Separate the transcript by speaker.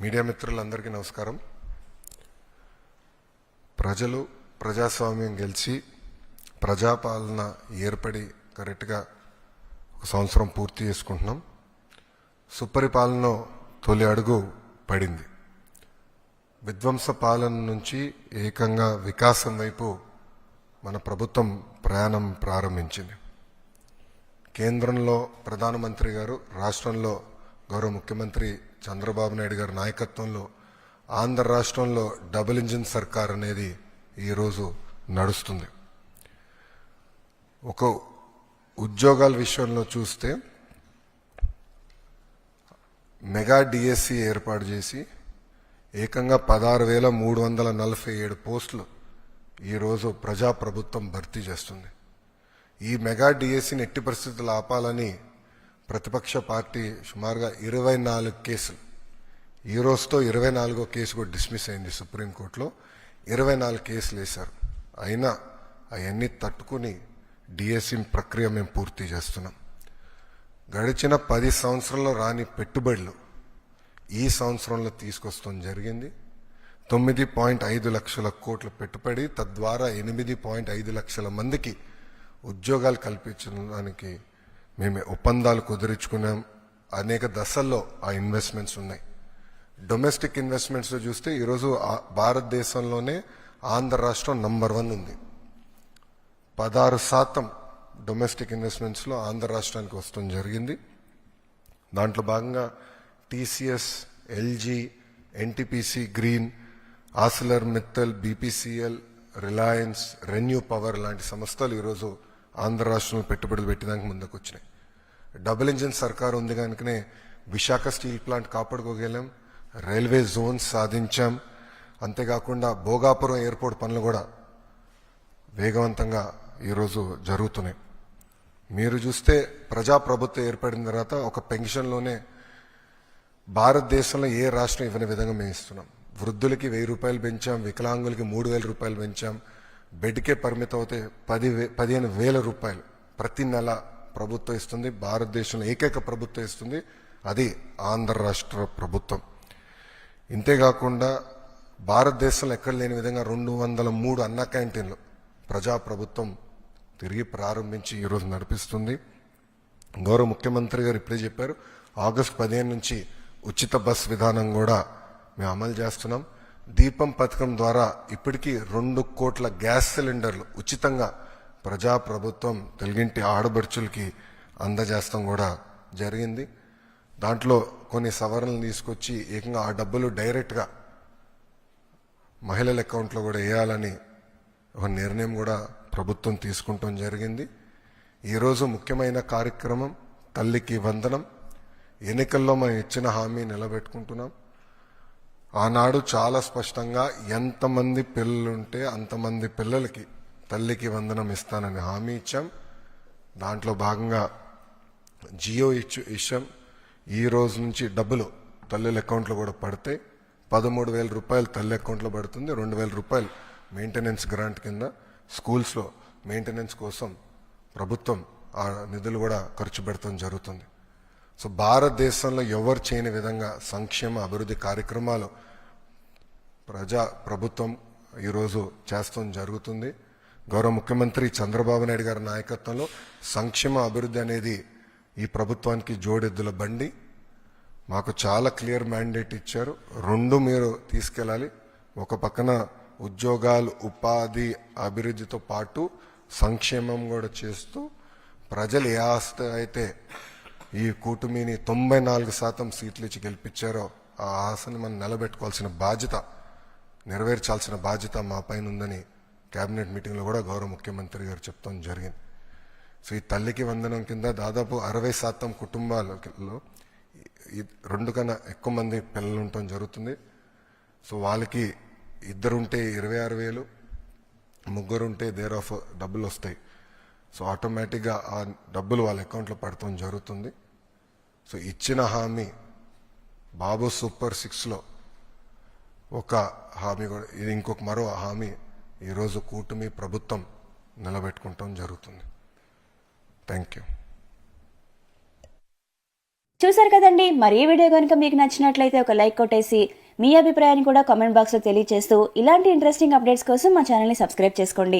Speaker 1: Media మిత్రులందరికీ నమస్కారం. ప్రజలు ప్రజాస్వామ్యం గెలిచి ప్రజాపాలన ఏర్పడి కరెక్ట్గా ఒక సంవత్సరం పూర్తి చేసుకుంటున్నాం. సుపరిపాలన తొలి అడుగు పడింది. విధ్వంస పాలన నుంచి ఏకంగా వికాసం వైపు మన ప్రభుత్వం ప్రయాణం ప్రారంభించింది. కేంద్రంలో ప్రధానమంత్రి గారు, రాష్ట్రంలో గౌరవ ముఖ్యమంత్రి చంద్రబాబు నాయుడు గారి నాయకత్వంలో ఆంధ్ర రాష్ట్రంలో డబుల్ ఇంజిన్ సర్కార్ అనేది ఈరోజు నడుస్తుంది. ఒక ఉద్యోగాల విషయంలో చూస్తే మెగా డిఎస్సి ఏర్పాటు చేసి ఏకంగా 16,347 పోస్టులు ఈరోజు ప్రజాప్రభుత్వం భర్తీ చేస్తుంది. ఈ మెగా డిఎస్సిని ఎట్టి పరిస్థితులు ఆపాలని ప్రతిపక్ష పార్టీ సుమారుగా 24 కేసులు, ఈ రోజుతో 24వ కేసు కూడా డిస్మిస్ అయింది సుప్రీంకోర్టులో. 24 కేసులు వేశారు. అయినా అవన్నీ తట్టుకుని డిఎస్సి ప్రక్రియ మేము పూర్తి చేస్తున్నాం. గడిచిన 10 సంవత్సరంలో రాని పెట్టుబడులు ఈ సంవత్సరంలో తీసుకొస్తాం జరిగింది. 9.5 లక్షల కోట్ల పెట్టుబడి, తద్వారా 8.5 లక్షల మందికి ఉద్యోగాలు కల్పించడానికి మేము ఒప్పందాలు కుదుర్చుకున్నాం. అనేక దశల్లో ఆ ఇన్వెస్ట్మెంట్స్ ఉన్నాయి. డొమెస్టిక్ ఇన్వెస్ట్మెంట్స్లో చూస్తే ఈరోజు భారతదేశంలోనే ఆంధ్ర రాష్ట్రం నంబర్ 1 ఉంది. 16% డొమెస్టిక్ ఇన్వెస్ట్మెంట్స్లో ఆంధ్ర రాష్ట్రానికి వస్తుంది జరిగింది. దాంట్లో భాగంగా TCS, LG, NTPC green, Arcelor Mittal, BPCL, Reliance, renew power లాంటి సంస్థలు ఈరోజు ఆంధ్ర రాష్ట్రంలో పెట్టుబడులు పెట్టడానికి ముందుకు వచ్చినాయి. డబుల్ ఇంజిన్ సర్కార్ ఉంది కనుకనే విశాఖ స్టీల్ ప్లాంట్ కాపాడుకోగలం, రైల్వే జోన్స్ సాధించాం. అంతేకాకుండా భోగాపురం ఎయిర్పోర్ట్ పనులు కూడా వేగవంతంగా ఈరోజు జరుగుతున్నాయి. మీరు చూస్తే ప్రజాప్రభుత్వం ఏర్పడిన తర్వాత ఒక పెన్షన్లోనే భారతదేశంలో ఏ రాష్ట్రం ఇవ్వని విధంగా మేము ఇస్తున్నాం. వృద్ధులకి 1,000 రూపాయలు పెంచాం, వికలాంగులకి 3,000 రూపాయలు పెంచాం. బెడ్కే పరిమితం అవుతే 15,000 రూపాయలు ప్రతి నెల ప్రభుత్వం ఇస్తుంది. భారతదేశంలో ఏకైక ప్రభుత్వం ఇస్తుంది, అది ఆంధ్ర రాష్ట్ర ప్రభుత్వం. ఇంతేకాకుండా భారతదేశంలో ఎక్కడ లేని విధంగా 203 అన్న క్యాంటీన్లు ప్రజాప్రభుత్వం తిరిగి ప్రారంభించి ఈరోజు నడిపిస్తుంది. గౌరవ ముఖ్యమంత్రి గారు ఇప్పుడే చెప్పారు, ఆగస్టు 15 నుంచి ఉచిత బస్ విధానం కూడా మేము అమలు చేస్తున్నాం. దీపం పథకం ద్వారా ఇప్పటికీ 2 కోట్ల గ్యాస్ సిలిండర్లు ఉచితంగా ప్రజాప్రభుత్వం తెలుగింటి ఆడబడుచులకి అందజేస్తాం కూడా జరిగింది. దాంట్లో కొన్ని సవరణలు తీసుకొచ్చి ఏకంగా ఆ డబ్బులు డైరెక్ట్గా మహిళల అకౌంట్లో కూడా వేయాలని ఒక నిర్ణయం కూడా ప్రభుత్వం తీసుకుంటాం జరిగింది. ఈరోజు ముఖ్యమైన కార్యక్రమం తల్లికి వందనం. ఎన్నికల్లో మనం ఇచ్చిన హామీ నిలబెట్టుకుంటున్నాం. ఆనాడు చాలా స్పష్టంగా ఎంతమంది పిల్లలుంటే అంతమంది పిల్లలకి తల్లికి వందనం ఇస్తానని హామీ ఇచ్చాం. దాంట్లో భాగంగా జియో ఇచ్చాం. ఈ రోజు నుంచి డబ్బులు తల్లుల అకౌంట్లో కూడా పడతాయి. 13,000 రూపాయలు తల్లి అకౌంట్లో పడుతుంది. 2,000 రూపాయలు మెయింటెనెన్స్ గ్రాంట్ కింద స్కూల్స్లో మెయింటెనెన్స్ కోసం ప్రభుత్వం ఆ నిధులు కూడా ఖర్చు పెడతాం జరుగుతుంది. సో భారతదేశంలో ఎవరు చేయని విధంగా సంక్షేమ అభివృద్ధి కార్యక్రమాలు ప్రభుత్వం ఈరోజు చేస్తాం జరుగుతుంది. గౌరవ ముఖ్యమంత్రి చంద్రబాబు నాయుడు గారి నాయకత్వంలో సంక్షేమ అభివృద్ధి అనేది ఈ ప్రభుత్వానికి జోడెద్దుల బండి. మాకు చాలా క్లియర్ మ్యాండేట్ ఇచ్చారు. 2 మీరు తీసుకెళ్ళాలి. ఒక పక్కన ఉద్యోగాలు, ఉపాధి, అభివృద్ధితో పాటు సంక్షేమం కూడా చేస్తూ ప్రజలు ఏ ఆస్తి అయితే ఈ కూటమిని 94% సీట్లు ఇచ్చి గెలిపించారో ఆ ఆశని మనం నిలబెట్టుకోవాల్సిన బాధ్యత, నెరవేర్చాల్సిన బాధ్యత మా పైన ఉందని కేబినెట్ మీటింగ్లో కూడా గౌరవ ముఖ్యమంత్రి గారు చెప్తాం జరిగింది. సో ఈ తల్లికి వందనం కింద దాదాపు 60% కుటుంబాలలో 2 కన్నా ఎక్కువ మంది పిల్లలు ఉండటం జరుగుతుంది. సో వాళ్ళకి 2 ఉంటే 26,000, 3 ఉంటే దేర్ ఆఫ్ డబ్బులు వస్తాయి. సో ఆటోమేటిక్గా ఆ డబ్బులు వాళ్ళ అకౌంట్లో పడటం జరుగుతుంది. సో ఇచ్చిన హామీ బాబు సూపర్ 6లో ఒక హామీ కూడా, ఇది ఇంకొక మరో హామీ ఈరోజు కూటమి ప్రభుత్వం నిలబెట్టుకుంటాం జరుగుతుంది. Thank you.
Speaker 2: చూసారు కదండి, మరి ఈ వీడియో కనుక మీకు నచ్చినట్లయితే ఒక లైక్ కొట్టేసి మీ అభిప్రాయాన్ని కూడా కామెంట్ బాక్స్లో తెలియజేస్తూ ఇలాంటి ఇంట్రెస్టింగ్ అప్డేట్స్ కోసం మా ఛానల్ని సబ్స్క్రైబ్ చేసుకోండి.